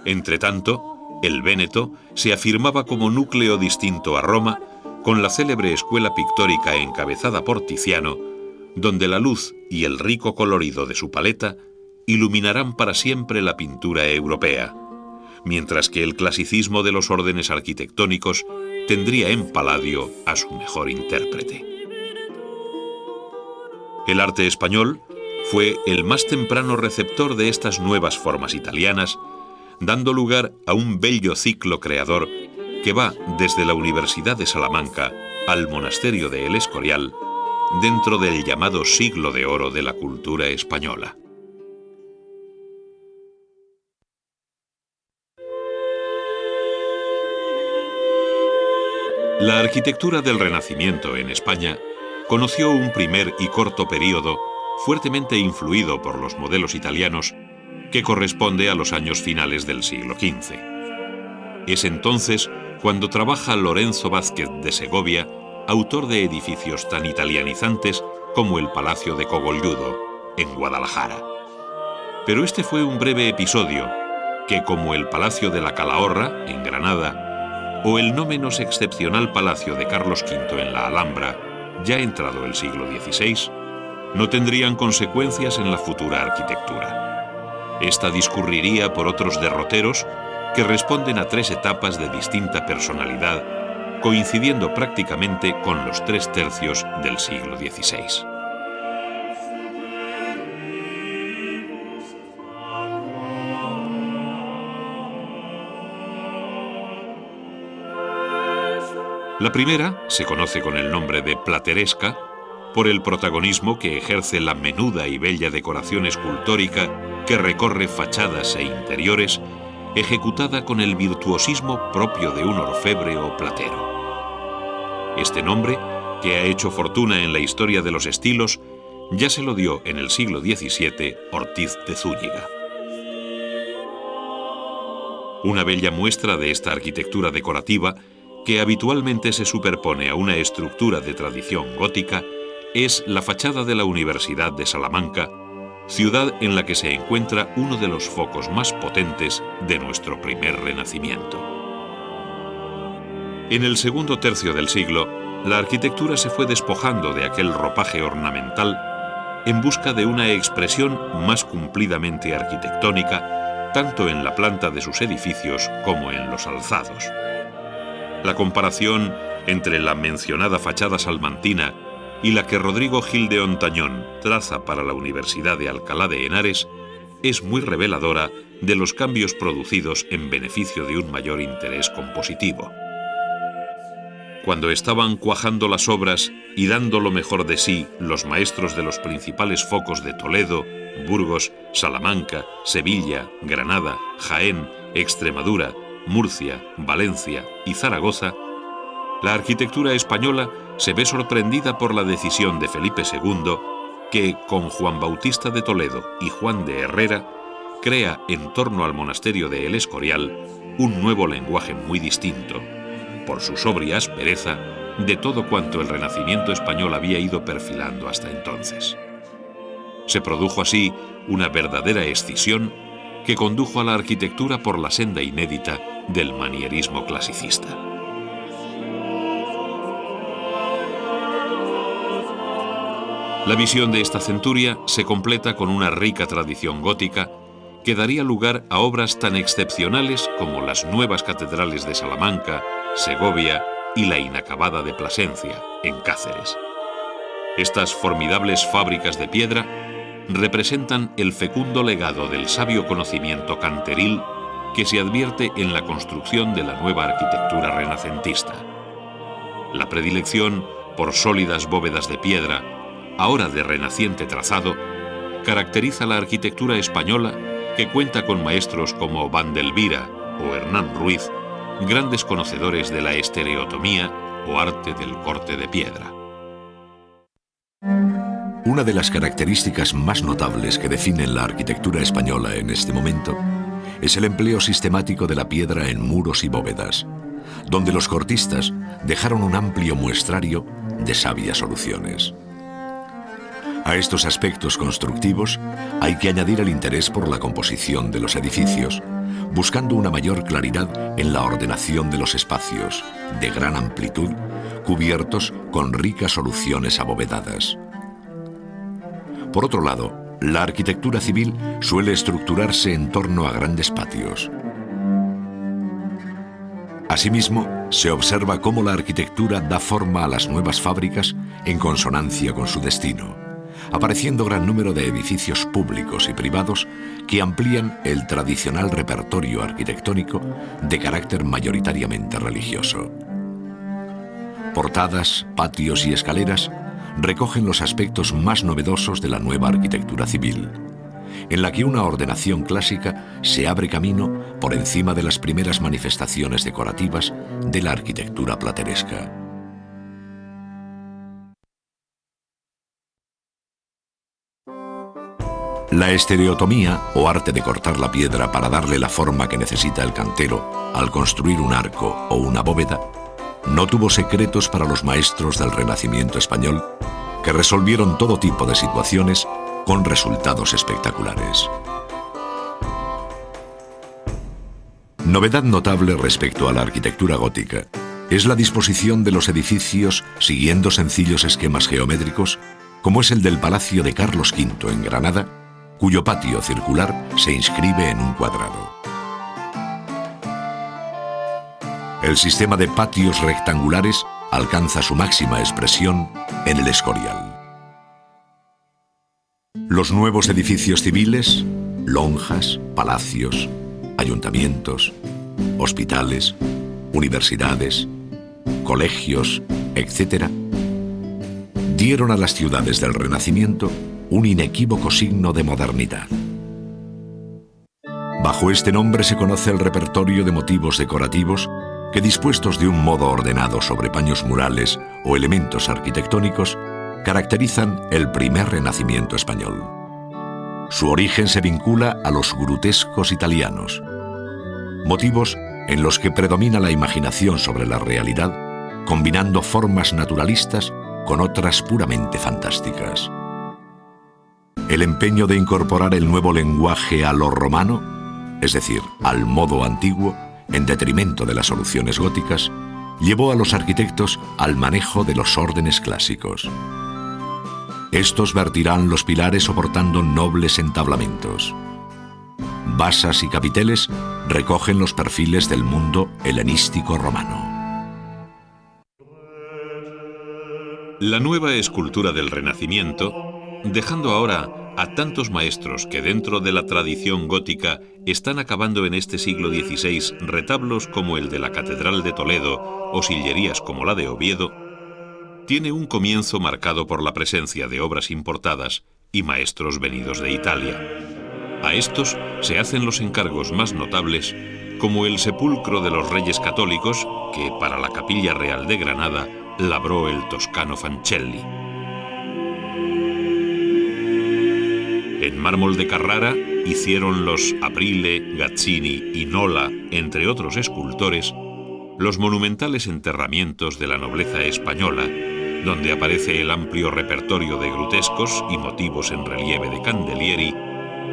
Entretanto, el Véneto se afirmaba como núcleo distinto a Roma, con la célebre escuela pictórica encabezada por Tiziano, donde la luz y el rico colorido de su paleta iluminarán para siempre la pintura europea, mientras que el clasicismo de los órdenes arquitectónicos tendría en Palladio a su mejor intérprete. El arte español fue el más temprano receptor de estas nuevas formas italianas, dando lugar a un bello ciclo creador que va desde la Universidad de Salamanca al monasterio de El Escorial, dentro del llamado siglo de oro de la cultura española. La arquitectura del Renacimiento en España conoció un primer y corto período fuertemente influido por los modelos italianos que corresponde a los años finales del siglo XV. Es entonces cuando trabaja Lorenzo Vázquez de Segovia, autor de edificios tan italianizantes como el Palacio de Cogolludo, en Guadalajara. Pero este fue un breve episodio que, como el Palacio de la Calahorra, en Granada, o el no menos excepcional Palacio de Carlos V en la Alhambra, ya entrado el siglo XVI, no tendrían consecuencias en la futura arquitectura. Esta discurriría por otros derroteros que responden a tres etapas de distinta personalidad, coincidiendo prácticamente con los 3/3 del siglo XVI. La primera se conoce con el nombre de plateresca por el protagonismo que ejerce la menuda y bella decoración escultórica que recorre fachadas e interiores, ejecutada con el virtuosismo propio de un orfebre o platero. Este nombre, que ha hecho fortuna en la historia de los estilos, ya se lo dio en el siglo XVII Ortiz de Zúñiga. Una bella muestra de esta arquitectura decorativa, que habitualmente se superpone a una estructura de tradición gótica, es la fachada de la Universidad de Salamanca, ciudad en la que se encuentra uno de los focos más potentes de nuestro primer Renacimiento. En el segundo tercio del siglo, la arquitectura se fue despojando de aquel ropaje ornamental en busca de una expresión más cumplidamente arquitectónica, tanto en la planta de sus edificios como en los alzados. La comparación entre la mencionada fachada salmantina y la que Rodrigo Gil de Hontañón traza para la Universidad de Alcalá de Henares es muy reveladora de los cambios producidos en beneficio de un mayor interés compositivo. Cuando estaban cuajando las obras y dando lo mejor de sí los maestros de los principales focos de Toledo, Burgos, Salamanca, Sevilla, Granada, Jaén, Extremadura, Murcia, Valencia y Zaragoza, la arquitectura española se ve sorprendida por la decisión de Felipe II, que, con Juan Bautista de Toledo y Juan de Herrera, crea en torno al monasterio de El Escorial un nuevo lenguaje muy distinto, por su sobria aspereza, de todo cuanto el Renacimiento español había ido perfilando hasta entonces. Se produjo así una verdadera escisión que condujo a la arquitectura por la senda inédita del manierismo clasicista. La visión de esta centuria se completa con una rica tradición gótica que daría lugar a obras tan excepcionales como las nuevas catedrales de Salamanca, Segovia y la inacabada de Plasencia, en Cáceres. Estas formidables fábricas de piedra representan el fecundo legado del sabio conocimiento canteril que se advierte en la construcción de la nueva arquitectura renacentista. La predilección por sólidas bóvedas de piedra, ahora de renaciente trazado, caracteriza la arquitectura española, que cuenta con maestros como Vandelvira o Hernán Ruiz, grandes conocedores de la estereotomía o arte del corte de piedra. Una de las características más notables que definen la arquitectura española en este momento es el empleo sistemático de la piedra en muros y bóvedas, donde los cortistas dejaron un amplio muestrario de sabias soluciones. A estos aspectos constructivos hay que añadir el interés por la composición de los edificios, buscando una mayor claridad en la ordenación de los espacios, de gran amplitud, cubiertos con ricas soluciones abovedadas. Por otro lado, la arquitectura civil suele estructurarse en torno a grandes patios. Asimismo, se observa cómo la arquitectura da forma a las nuevas fábricas en consonancia con su destino, apareciendo gran número de edificios públicos y privados que amplían el tradicional repertorio arquitectónico de carácter mayoritariamente religioso. Portadas, patios y escaleras recogen los aspectos más novedosos de la nueva arquitectura civil, en la que una ordenación clásica se abre camino por encima de las primeras manifestaciones decorativas de la arquitectura plateresca. La estereotomía, o arte de cortar la piedra para darle la forma que necesita el cantero al construir un arco o una bóveda, no tuvo secretos para los maestros del Renacimiento español, que resolvieron todo tipo de situaciones con resultados espectaculares. Novedad notable respecto a la arquitectura gótica es la disposición de los edificios siguiendo sencillos esquemas geométricos, como es el del Palacio de Carlos V en Granada, cuyo patio circular se inscribe en un cuadrado. El sistema de patios rectangulares alcanza su máxima expresión en el Escorial. Los nuevos edificios civiles, lonjas, palacios, ayuntamientos, hospitales, universidades, colegios, etc., dieron a las ciudades del Renacimiento un inequívoco signo de modernidad. Bajo este nombre se conoce el repertorio de motivos decorativos que, dispuestos de un modo ordenado sobre paños murales o elementos arquitectónicos, caracterizan el primer Renacimiento español. Su origen se vincula a los grutescos italianos, motivos en los que predomina la imaginación sobre la realidad, combinando formas naturalistas con otras puramente fantásticas. El empeño de incorporar el nuevo lenguaje a lo romano, es decir, al modo antiguo, en detrimento de las soluciones góticas, llevó a los arquitectos al manejo de los órdenes clásicos. Estos vertirán los pilares soportando nobles entablamentos. Basas y capiteles recogen los perfiles del mundo helenístico romano. La nueva escultura del Renacimiento, dejando ahora a tantos maestros que dentro de la tradición gótica están acabando en este siglo XVI retablos como el de la Catedral de Toledo o sillerías como la de Oviedo, tiene un comienzo marcado por la presencia de obras importadas y maestros venidos de Italia. A estos se hacen los encargos más notables, como el sepulcro de los Reyes Católicos, que para la Capilla Real de Granada labró el toscano Fancelli. En mármol de Carrara hicieron los Aprile, Gazzini y Nola, entre otros escultores, los monumentales enterramientos de la nobleza española, donde aparece el amplio repertorio de grutescos y motivos en relieve de Candelieri,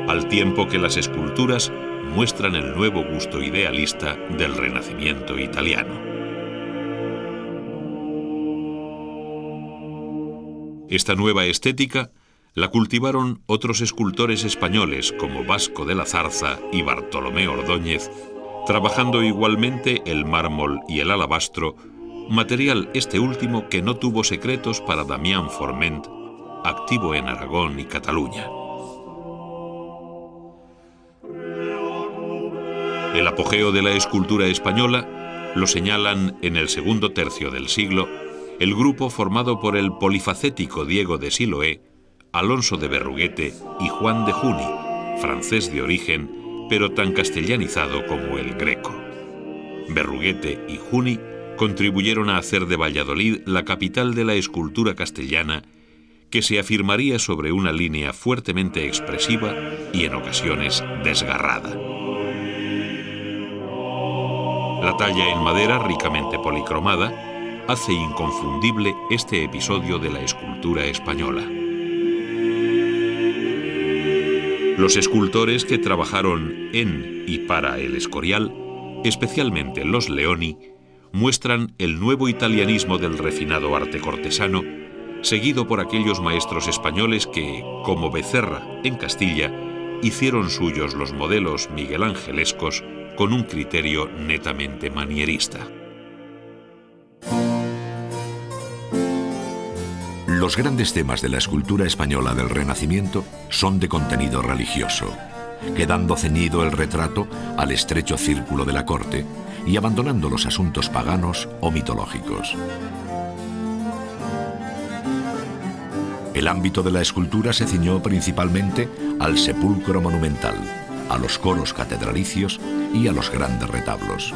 al tiempo que las esculturas muestran el nuevo gusto idealista del Renacimiento italiano. Esta nueva estética la cultivaron otros escultores españoles como Vasco de la Zarza y Bartolomé Ordóñez, trabajando igualmente el mármol y el alabastro, material este último que no tuvo secretos para Damián Forment, activo en Aragón y Cataluña. El apogeo de la escultura española lo señalan en el segundo tercio del siglo el grupo formado por el polifacético Diego de Siloé, Alonso de Berruguete y Juan de Juni, francés de origen, pero tan castellanizado como el greco. Berruguete y Juni contribuyeron a hacer de Valladolid la capital de la escultura castellana, que se afirmaría sobre una línea fuertemente expresiva y en ocasiones desgarrada. La talla en madera ricamente policromada hace inconfundible este episodio de la escultura española. Los escultores que trabajaron en y para el Escorial, especialmente los Leoni, muestran el nuevo italianismo del refinado arte cortesano, seguido por aquellos maestros españoles que, como Becerra en Castilla, hicieron suyos los modelos miguelangelescos con un criterio netamente manierista. Los grandes temas de la escultura española del Renacimiento son de contenido religioso, quedando ceñido el retrato al estrecho círculo de la corte y abandonando los asuntos paganos o mitológicos. El ámbito de la escultura se ciñó principalmente al sepulcro monumental, a los coros catedralicios y a los grandes retablos.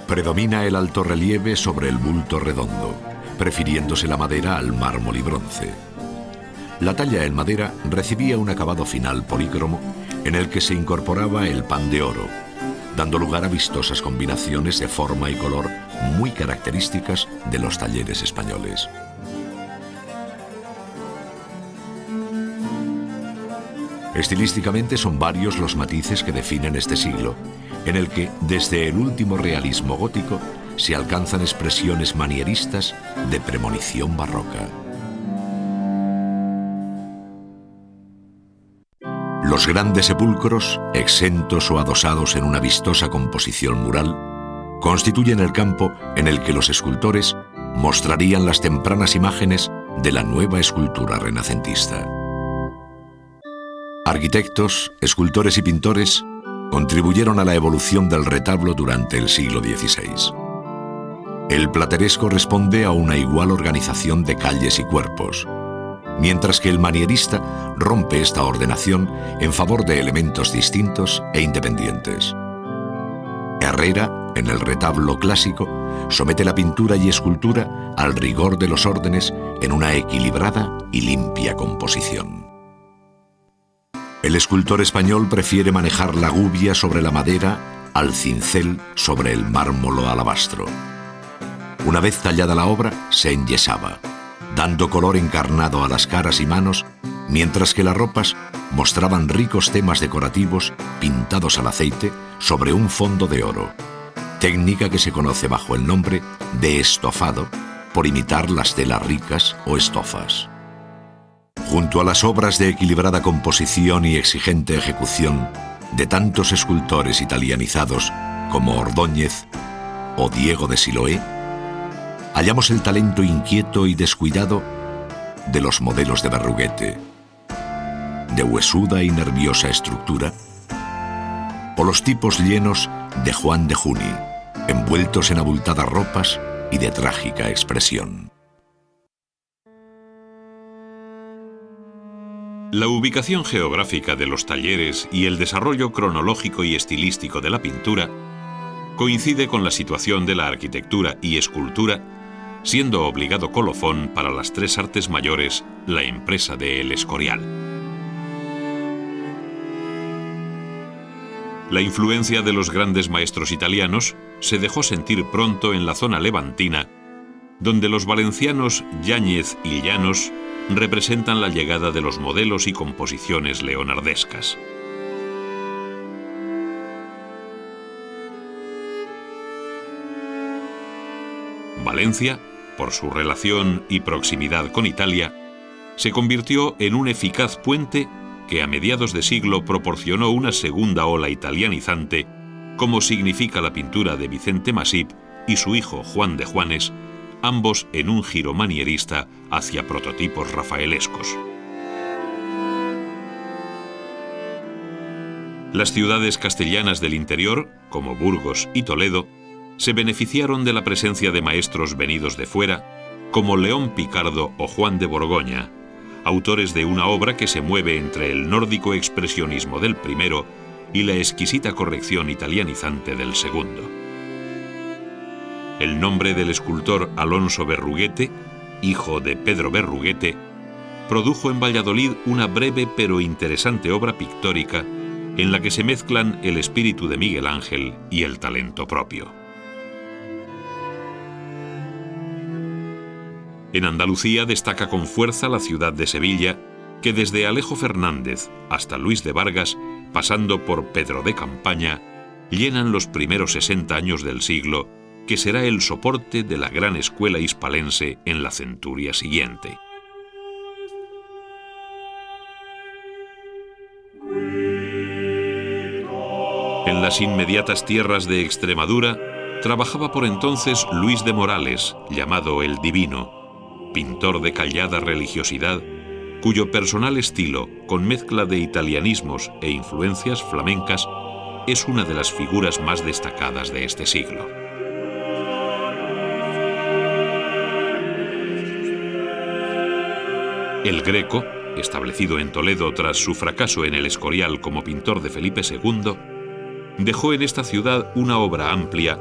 Predomina el alto relieve sobre el bulto redondo, prefiriéndose la madera al mármol y bronce. La talla en madera recibía un acabado final polícromo en el que se incorporaba el pan de oro, dando lugar a vistosas combinaciones de forma y color muy características de los talleres españoles. Estilísticamente son varios los matices que definen este siglo, en el que, desde el último realismo gótico, se alcanzan expresiones manieristas de premonición barroca. Los grandes sepulcros, exentos o adosados en una vistosa composición mural, constituyen el campo en el que los escultores mostrarían las tempranas imágenes de la nueva escultura renacentista. Arquitectos, escultores y pintores contribuyeron a la evolución del retablo durante el siglo XVI. El plateresco responde a una igual organización de calles y cuerpos, mientras que el manierista rompe esta ordenación en favor de elementos distintos e independientes. Herrera, en el retablo clásico, somete la pintura y escultura al rigor de los órdenes en una equilibrada y limpia composición. El escultor español prefiere manejar la gubia sobre la madera al cincel sobre el mármol o alabastro. Una vez tallada la obra, se enyesaba, dando color encarnado a las caras y manos, mientras que las ropas mostraban ricos temas decorativos pintados al aceite sobre un fondo de oro, técnica que se conoce bajo el nombre de estofado, por imitar las telas ricas o estofas. Junto a las obras de equilibrada composición y exigente ejecución de tantos escultores italianizados como Ordóñez o Diego de Siloé, hallamos el talento inquieto y descuidado de los modelos de Berruguete, de huesuda y nerviosa estructura, o los tipos llenos de Juan de Juni, envueltos en abultadas ropas y de trágica expresión. La ubicación geográfica de los talleres y el desarrollo cronológico y estilístico de la pintura coincide con la situación de la arquitectura y escultura, siendo obligado colofón para las tres artes mayores la empresa de El Escorial. La influencia de los grandes maestros italianos se dejó sentir pronto en la zona levantina, donde los valencianos Yáñez y Llanos representan la llegada de los modelos y composiciones leonardescas. Valencia, por su relación y proximidad con Italia, se convirtió en un eficaz puente que a mediados de siglo proporcionó una segunda ola italianizante, como significa la pintura de Vicente Masip y su hijo Juan de Juanes, ambos en un giro manierista hacia prototipos rafaelescos. Las ciudades castellanas del interior, como Burgos y Toledo, se beneficiaron de la presencia de maestros venidos de fuera, como León Picardo o Juan de Borgoña, autores de una obra que se mueve entre el nórdico expresionismo del primero y la exquisita corrección italianizante del segundo. El nombre del escultor Alonso Berruguete, hijo de Pedro Berruguete, produjo en Valladolid una breve pero interesante obra pictórica en la que se mezclan el espíritu de Miguel Ángel y el talento propio. En Andalucía destaca con fuerza la ciudad de Sevilla, que desde Alejo Fernández hasta Luis de Vargas, pasando por Pedro de Campaña, llenan los primeros 60 años del siglo, que será el soporte de la gran escuela hispalense en la centuria siguiente. En las inmediatas tierras de Extremadura trabajaba por entonces Luis de Morales, llamado el Divino, pintor de callada religiosidad, cuyo personal estilo, con mezcla de italianismos e influencias flamencas, es una de las figuras más destacadas de este siglo. El Greco, establecido en Toledo tras su fracaso en el Escorial como pintor de Felipe II, dejó en esta ciudad una obra amplia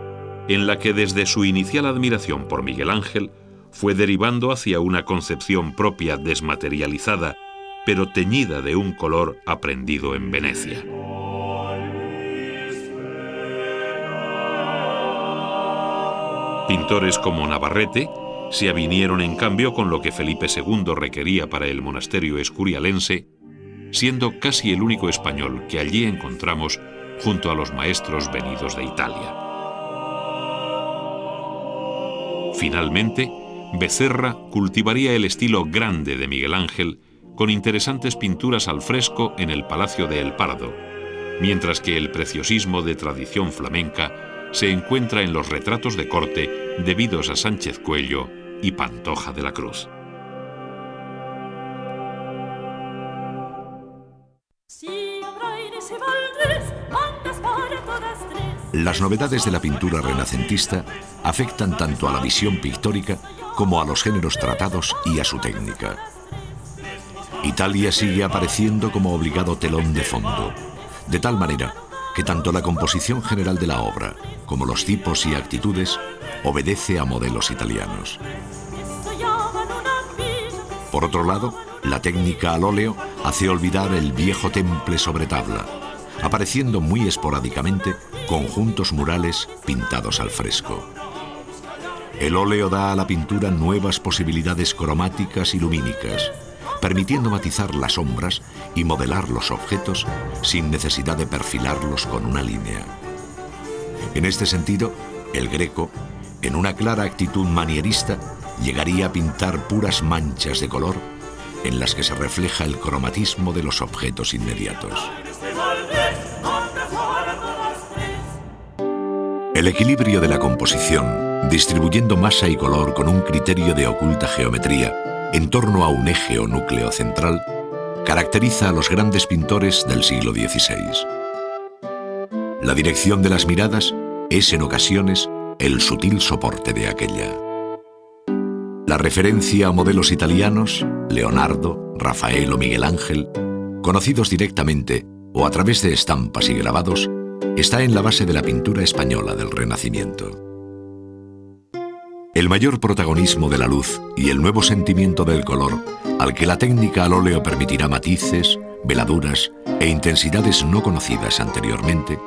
en la que desde su inicial admiración por Miguel Ángel fue derivando hacia una concepción propia desmaterializada, pero teñida de un color aprendido en Venecia. Pintores como Navarrete se avinieron en cambio con lo que Felipe II requería para el monasterio escurialense, siendo casi el único español que allí encontramos junto a los maestros venidos de Italia. Finalmente, Becerra cultivaría el estilo grande de Miguel Ángel con interesantes pinturas al fresco en el Palacio de El Pardo, mientras que el preciosismo de tradición flamenca se encuentra en los retratos de corte debidos a Sánchez Cuello y Pantoja de la Cruz. Las novedades de la pintura renacentista afectan tanto a la visión pictórica como a los géneros tratados y a su técnica. Italia sigue apareciendo como obligado telón de fondo, de tal manera que tanto la composición general de la obra como los tipos y actitudes obedece a modelos italianos. Por otro lado, la técnica al óleo hace olvidar el viejo temple sobre tabla, apareciendo muy esporádicamente conjuntos murales pintados al fresco. El óleo da a la pintura nuevas posibilidades cromáticas y lumínicas, permitiendo matizar las sombras y modelar los objetos sin necesidad de perfilarlos con una línea. En este sentido, el Greco, en una clara actitud manierista, llegaría a pintar puras manchas de color en las que se refleja el cromatismo de los objetos inmediatos. El equilibrio de la composición, distribuyendo masa y color con un criterio de oculta geometría en torno a un eje o núcleo central, caracteriza a los grandes pintores del siglo XVI. La dirección de las miradas es en ocasiones el sutil soporte de aquella. La referencia a modelos italianos, Leonardo, Rafael o Miguel Ángel, conocidos directamente o a través de estampas y grabados, está en la base de la pintura española del Renacimiento. El mayor protagonismo de la luz y el nuevo sentimiento del color, al que la técnica al óleo permitirá matices, veladuras e intensidades no conocidas anteriormente,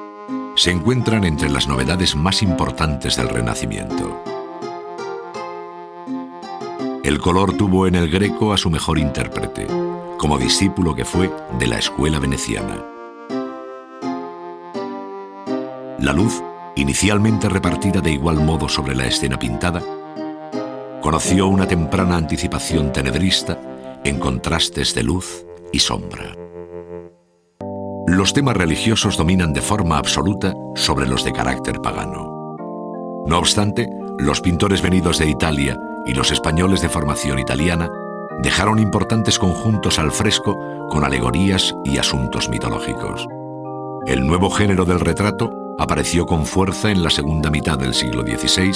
se encuentran entre las novedades más importantes del Renacimiento. El color tuvo en el Greco a su mejor intérprete, como discípulo que fue de la escuela veneciana. La luz, inicialmente repartida de igual modo sobre la escena pintada, conoció una temprana anticipación tenebrista en contrastes de luz y sombra. Los temas religiosos dominan de forma absoluta sobre los de carácter pagano. No obstante, los pintores venidos de Italia y los españoles de formación italiana dejaron importantes conjuntos al fresco con alegorías y asuntos mitológicos. El nuevo género del retrato apareció con fuerza en la segunda mitad del siglo XVI,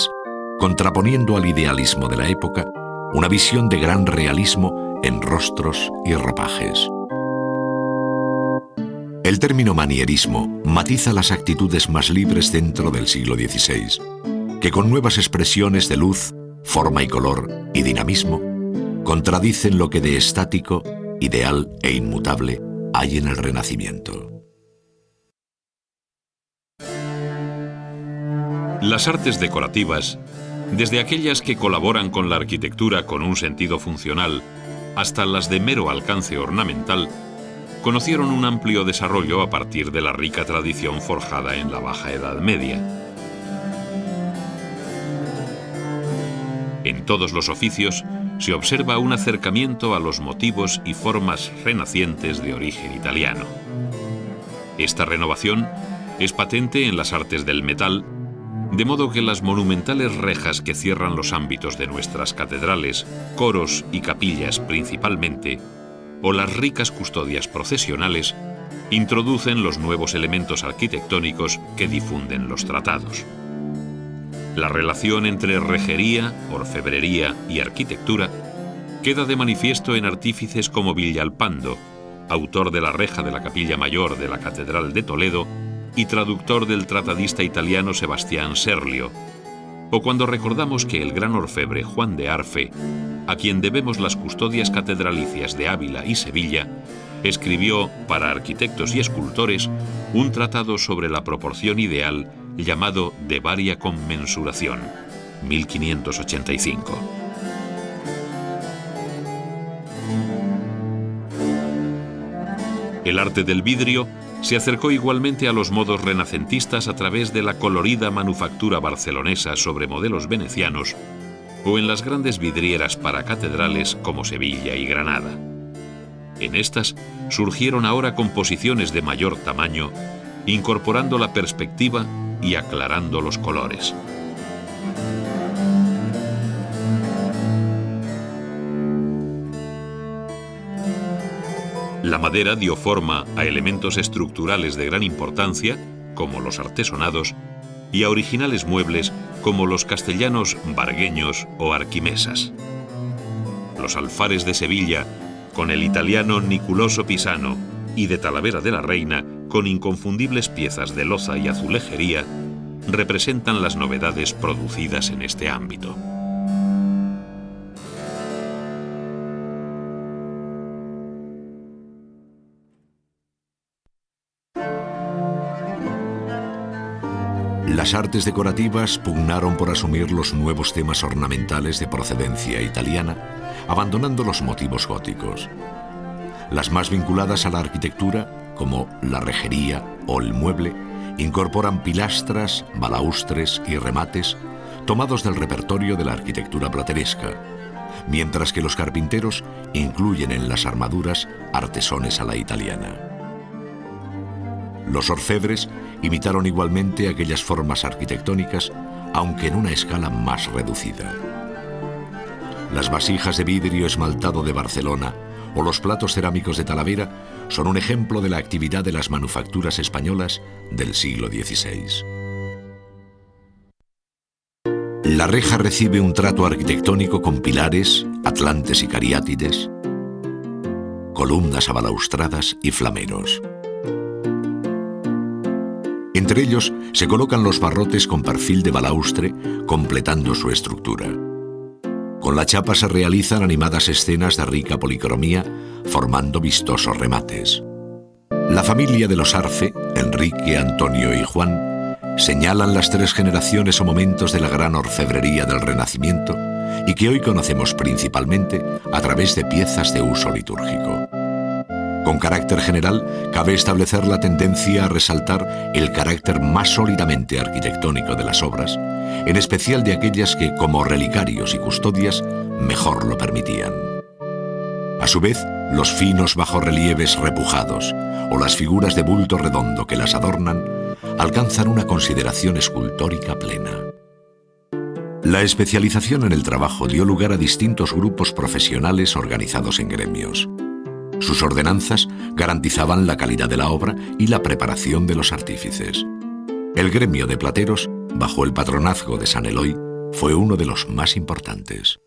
contraponiendo al idealismo de la época una visión de gran realismo en rostros y ropajes. El término manierismo matiza las actitudes más libres dentro del siglo XVI, que con nuevas expresiones de luz, forma y color y dinamismo, contradicen lo que de estático, ideal e inmutable hay en el Renacimiento. Las artes decorativas, desde aquellas que colaboran con la arquitectura con un sentido funcional hasta las de mero alcance ornamental, conocieron un amplio desarrollo a partir de la rica tradición forjada en la Baja Edad Media. En todos los oficios se observa un acercamiento a los motivos y formas renacientes de origen italiano. Esta renovación es patente en las artes del metal, de modo que las monumentales rejas que cierran los ámbitos de nuestras catedrales, coros y capillas principalmente, o las ricas custodias procesionales, introducen los nuevos elementos arquitectónicos que difunden los tratados. La relación entre rejería, orfebrería y arquitectura queda de manifiesto en artífices como Villalpando, autor de la reja de la capilla mayor de la Catedral de Toledo y traductor del tratadista italiano Sebastián Serlio, o cuando recordamos que el gran orfebre Juan de Arfe, a quien debemos las custodias catedralicias de Ávila y Sevilla, escribió para arquitectos y escultores un tratado sobre la proporción ideal llamado De varia commensuración, 1585. El arte del vidrio se acercó igualmente a los modos renacentistas a través de la colorida manufactura barcelonesa sobre modelos venecianos o en las grandes vidrieras para catedrales como Sevilla y Granada. En estas surgieron ahora composiciones de mayor tamaño, incorporando la perspectiva y aclarando los colores. La madera dio forma a elementos estructurales de gran importancia, como los artesonados, y a originales muebles como los castellanos vargueños o arquimesas. Los alfares de Sevilla, con el italiano Niculoso Pisano, y de Talavera de la Reina, con inconfundibles piezas de loza y azulejería, representan las novedades producidas en este ámbito. Las artes decorativas pugnaron por asumir los nuevos temas ornamentales de procedencia italiana, abandonando los motivos góticos. Las más vinculadas a la arquitectura, como la rejería o el mueble, incorporan pilastras, balaustres y remates tomados del repertorio de la arquitectura plateresca, mientras que los carpinteros incluyen en las armaduras artesones a la italiana. Los orfebres imitaron igualmente aquellas formas arquitectónicas, aunque en una escala más reducida. Las vasijas de vidrio esmaltado de Barcelona o los platos cerámicos de Talavera son un ejemplo de la actividad de las manufacturas españolas del siglo XVI. La reja recibe un trato arquitectónico con pilares, atlantes y cariátides, columnas abalaustradas y flameros. Entre ellos se colocan los barrotes con perfil de balaustre, completando su estructura. Con la chapa se realizan animadas escenas de rica policromía, formando vistosos remates. La familia de los Arfe, Enrique, Antonio y Juan, señalan las tres generaciones o momentos de la gran orfebrería del Renacimiento y que hoy conocemos principalmente a través de piezas de uso litúrgico. Con carácter general, cabe establecer la tendencia a resaltar el carácter más sólidamente arquitectónico de las obras, en especial de aquellas que, como relicarios y custodias, mejor lo permitían. A su vez, los finos bajorrelieves repujados o las figuras de bulto redondo que las adornan alcanzan una consideración escultórica plena. La especialización en el trabajo dio lugar a distintos grupos profesionales organizados en gremios. Sus ordenanzas garantizaban la calidad de la obra y la preparación de los artífices. El gremio de plateros, bajo el patronazgo de San Eloy, fue uno de los más importantes.